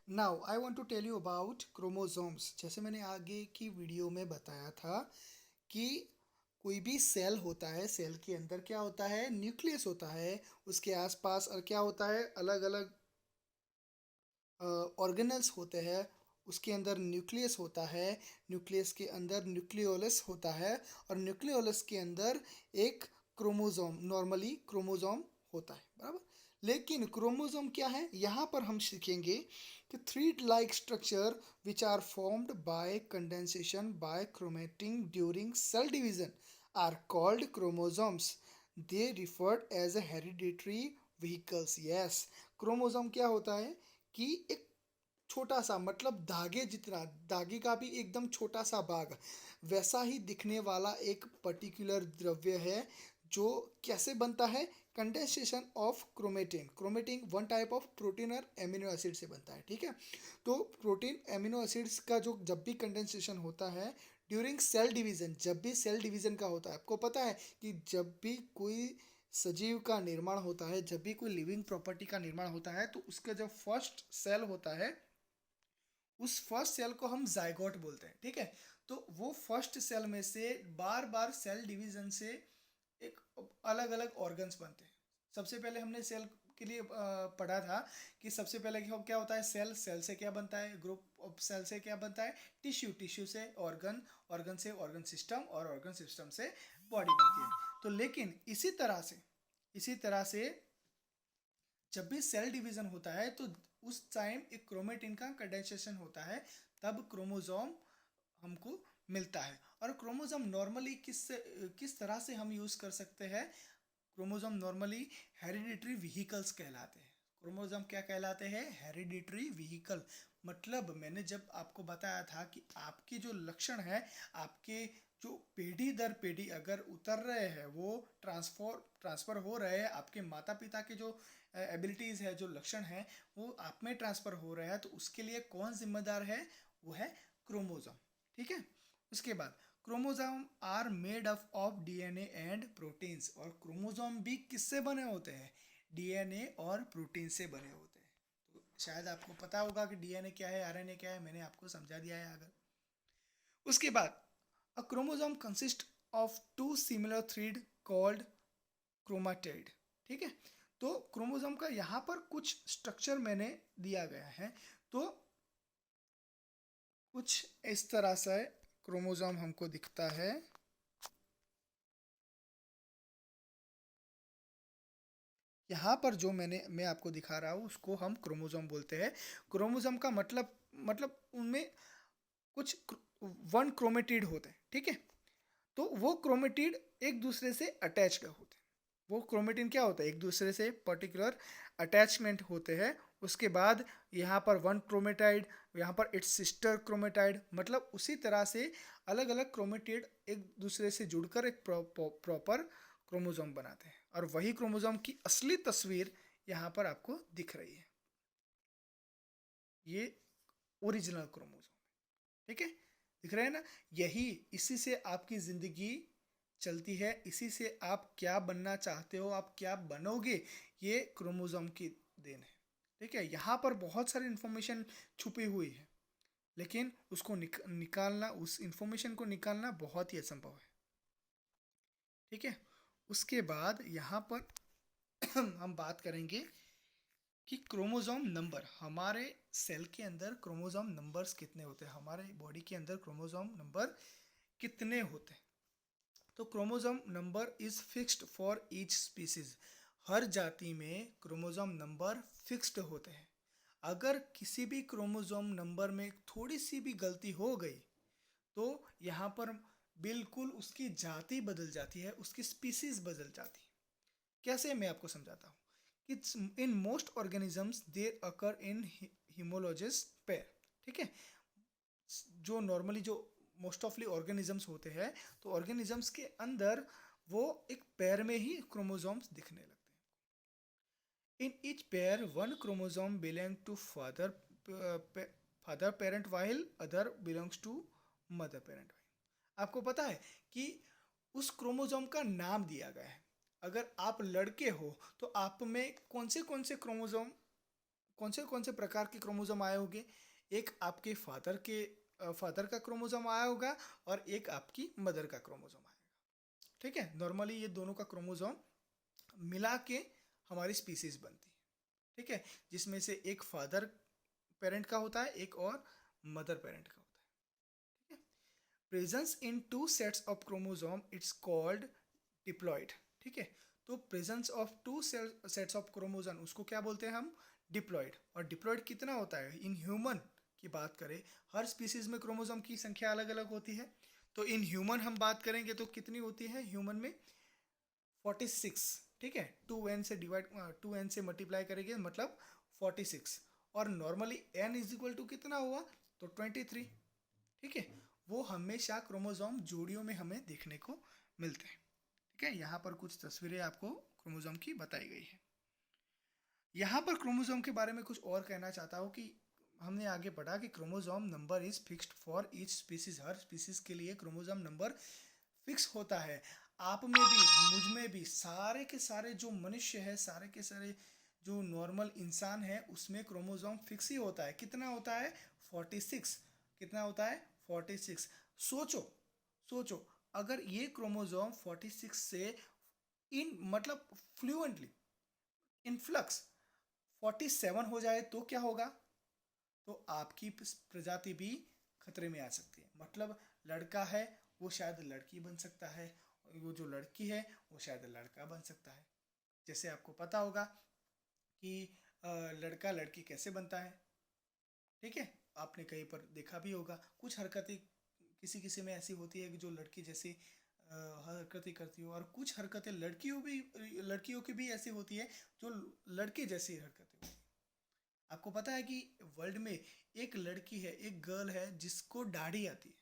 Now I want to tell you about chromosomes. जैसे मैंने आगे की वीडियो में बताया था कि कोई भी सेल होता है, सेल के अंदर क्या होता है, न्यूक्लियस होता है। उसके आसपास और क्या होता है, अलग अलग ऑर्गेनल्स होते हैं। उसके अंदर न्यूक्लियस होता है, न्यूक्लियस के अंदर न्यूक्लियोलस होता है, और न्यूक्लियोलस के अंदर एक क्रोमोसोम, नॉर्मली क्रोमोसोम होता है, बराबर। लेकिन क्रोमोसोम क्या है, यहाँ पर हम सीखेंगे कि thread like structure which are formed by condensation by chromatin during cell division are called chromosomes. They referred as a hereditary vehicles. Yes, chromosome क्या होता है कि एक छोटा सा, मतलब धागे जितना, धागे का भी एकदम छोटा सा भाग, वैसा ही दिखने वाला एक पर्टिकुलर द्रव्य है जो कैसे बनता है, condensation of chromatin. Chromatin one type of protein और एमिनो एसिड से बनता है, ठीक है। तो प्रोटीन एमिनो एसिड्स का जो जब भी कंडेंसेशन होता है ड्यूरिंग सेल डिवीजन, जब भी सेल डिवीजन का होता है, आपको पता है कि जब भी कोई सजीव का निर्माण होता है, जब भी कोई लिविंग प्रॉपर्टी का निर्माण होता है, तो उसका जो फर्स्ट सेल होता है, उस फर्स्ट सेल को हम जाइगोट बोलते हैं, ठीक है। तो वो फर्स्ट सेल में से बार बार सेल डिवीजन से एक अलग अलग ऑर्गन्स बनते हैं। सबसे पहले हमने सेल के लिए पढ़ा था कि सबसे पहले क्या होता है, सेल, सेल से क्या बनता है, ग्रुप ऑफ सेल से क्या बनता है, टिश्यू, टिश्यू से ऑर्गन, ऑर्गन से ऑर्गन सिस्टम, और ऑर्गन सिस्टम से बॉडी बनती है। तो लेकिन इसी तरह से जब भी सेल डिवीजन होता है तो उस टाइम एक क्रोमेटिन का कंडेंसेशन होता है, तब क्रोमोसोम हमको मिलता है। और क्रोमोसोम नॉर्मली किस तरह से हम यूज़ कर सकते हैं, क्रोमोसोम नॉर्मली हेरिडिटरी व्हीकल्स कहलाते हैं। क्रोमोसोम क्या कहलाते हैं, हेरिडिटरी व्हीकल। मतलब मैंने जब आपको बताया था कि आपके जो लक्षण है, आपके जो पीढ़ी दर पीढ़ी अगर उतर रहे हैं, वो ट्रांसफर हो रहे हैं, आपके माता पिता के जो एबिलिटीज़ है, जो लक्षण है, वो आप में ट्रांसफर हो रहा है, तो उसके लिए कौन जिम्मेदार है, वो है क्रोमोसोम, ठीक है। उसके बाद chromosome are made up of DNA and proteins. और क्रोमोसोम भी किससे बने होते हैं, डीएनए और प्रोटीन से बने होते हैं। तो शायद आपको पता होगा कि डीएनए क्या है, आरएनए क्या है, मैंने आपको समझा दिया है अगर। उसके बाद a chromosome consist of two similar thread called chromatid, ठीक है। तो क्रोमोसोम का यहाँ पर कुछ स्ट्रक्चर मैंने दिया गया है। तो कुछ इस तरह से क्रोमोसोम हमको दिखता है। यहाँ पर जो मैं आपको दिखा रहा हूँ उसको हम क्रोमोसोम बोलते हैं। क्रोमोसोम का मतलब उनमें कुछ वन क्रोमेटिड होते हैं, ठीक है। तो वो क्रोमेटिड एक दूसरे से अटैच्ड होते हैं। वो क्रोमेटिन क्या होता है, एक दूसरे से पर्टिकुलर अटैचमेंट होते हैं। उसके बाद यहाँ पर वन क्रोमेटाइड, यहाँ पर इट्स सिस्टर क्रोमेटाइड, मतलब उसी तरह से अलग अलग क्रोमेटिड एक दूसरे से जुड़कर एक प्रॉपर क्रोमोसोम बनाते हैं। और वही क्रोमोसोम की असली तस्वीर यहाँ पर आपको दिख रही है, ये ओरिजिनल क्रोमोसोम, ठीक है। दिख रहा है ना, यही, इसी से आपकी ज़िंदगी चलती है, इसी से आप क्या बनना चाहते हो, आप क्या बनोगे, ये क्रोमोसोम की देन है, ठीक है। यहाँ पर बहुत सारी इन्फॉर्मेशन छुपी हुई है, लेकिन उसको निकालना, उस इन्फॉर्मेशन को निकालना बहुत ही असंभव है, ठीक है। उसके बाद यहाँ पर हम बात करेंगे कि क्रोमोसोम नंबर, हमारे सेल के अंदर क्रोमोसोम नंबर्स कितने होते हैं, हमारे बॉडी के अंदर क्रोमोसोम नंबर कितने होते हैं। तो chromosome number is fixed for each species. हर जाति में क्रोमोसोम नंबर फिक्स्ड होते हैं। अगर किसी भी क्रोमोसोम नंबर में थोड़ी सी भी गलती हो गई तो यहाँ पर बिल्कुल उसकी जाति बदल जाती है, उसकी स्पीसीज बदल जाती है। कैसे, मैं आपको समझाता हूँ। It's in most organisms there occur in homologous pair, ठीक है। जो नॉर्मली जो मोस्ट ऑफली ऑर्गेनिजम्स होते हैं, तो ऑर्गेनिजम्स के अंदर वो एक पेयर में ही क्रोमोसोम्स दिखने लगते हैं। In each pair one chromosome belong to father parent while other belongs to mother parent. आपको पता है कि उस क्रोमोसोम का नाम दिया गया है। अगर आप लड़के हो तो आप में कौन से क्रोमोसोम कौन से प्रकार के क्रोमोसोम आए होंगे? एक आपके फादर का क्रोमोसोम आया होगा और एक आपकी मदर का क्रोमोसोम आएगा। ठीक है, नॉर्मली ये दोनों का क्रोमोसोम मिला के हमारी स्पीसीज बनती है। ठीक है, जिसमें से एक फादर पेरेंट का होता है, एक और मदर पेरेंट का होता है। ठीक है, presence in two sets of chromosome it's called diploid. ठीक है, तो presence of two sets of chromosome उसको क्या बोलते हैं हम? डिप्लॉइड। और डिप्लॉइड कितना होता है? इन ह्यूमन की बात करें, हर स्पीसीज में क्रोमोसोम की संख्या अलग अलग होती है। तो इन ह्यूमन हम बात करेंगे तो कितनी होती है ह्यूमन में? 46। ठीक है, 2n से मल्टीप्लाई करेंगे मतलब 46। और normally n is equal to कितना हुआ? तो 23। ठीक है, वो हमेशा क्रोमोसोम जोड़ियों में हमें देखने को मिलते हैं। ठीक है, यहाँ पर कुछ तस्वीरें आपको क्रोमोसोम की बताई गई है। यहाँ पर क्रोमोसोम के बारे में कुछ और कहना चाहता हूँ कि हमने आगे पढ़ा कि chromosome number is fixed for each species. Her species के लिए क्रोमोसोम नंबर फिक्स होता है। आप में भी, मुझ में भी, सारे के सारे जो मनुष्य है, सारे के सारे जो नॉर्मल इंसान है, उसमें क्रोमोसोम फिक्स ही होता है। कितना होता है? 46। कितना होता है? 46। सोचो सोचो, अगर ये क्रोमोसोम 46 से इन मतलब फ्लुएंटली इनफ्लक्स 47 हो जाए तो क्या होगा? तो आपकी प्रजाति भी खतरे में आ सकती है। मतलब लड़का है वो शायद लड़की बन सकता है, वो जो लड़की है वो शायद लड़का बन सकता है। जैसे आपको पता होगा कि लड़का लड़की कैसे बनता है। ठीक है, आपने कहीं पर देखा भी होगा। कुछ हरकतें किसी किसी में ऐसी होती है कि जो लड़की जैसी हरकतें करती हो, और कुछ हरकतें लड़कियों की भी ऐसी होती है जो लड़के जैसी हरकतें होती है। आपको पता है कि वर्ल्ड में एक लड़की है, एक गर्ल है जिसको दाढ़ी आती है,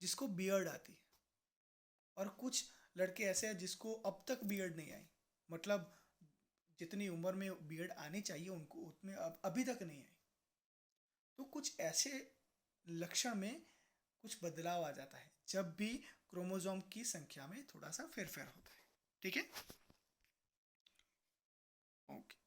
जिसको बियर्ड आती है। और कुछ लड़के ऐसे हैं जिसको अब तक बियर्ड नहीं आई। मतलब जितनी उम्र में बियर्ड आनी चाहिए उनको उतने अब अभी तक नहीं आई। तो कुछ ऐसे लक्षण में कुछ बदलाव आ जाता है जब भी क्रोमोसोम की संख्या में थोड़ा सा फेरफार होता है। ठीक है, ओके।